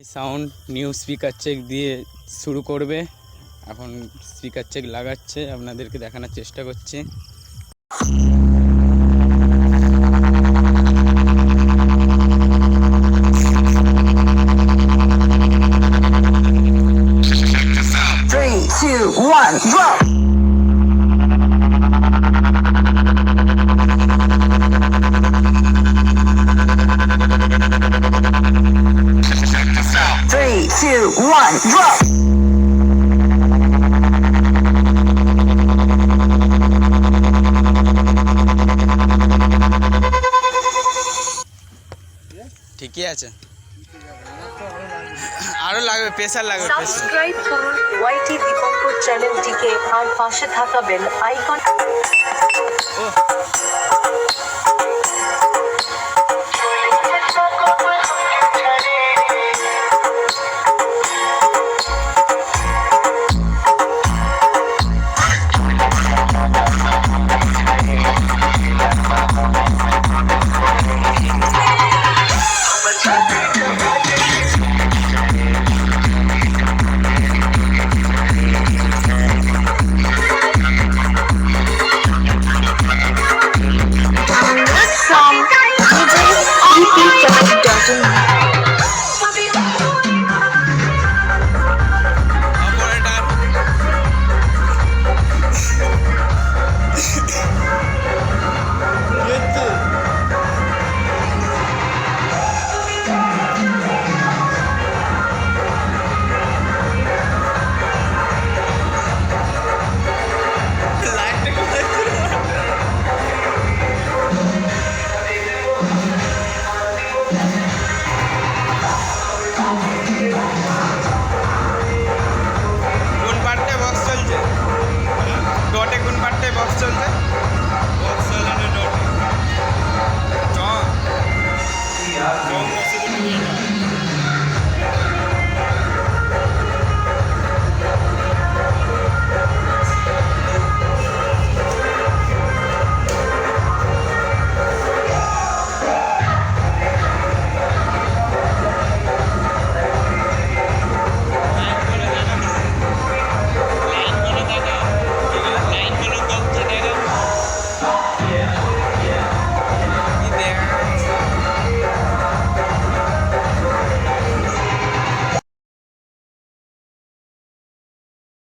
Sound new speaker check দিয়ে শুরু করবে। এখন স্পিকার চেক লাগাচ্ছে, আপনাদেরকে দেখানোর চেষ্টা করছি। Three, two, one, drop! Three, two, one, drop! ঠিকই আছে, আরো লাগবে, প্রেসার লাগবে। সাবস্ক্রাইব করুন ওয়াইটি দীপঙ্কর চ্যানেলটিকে আর পাশে থাকা বেল আইকন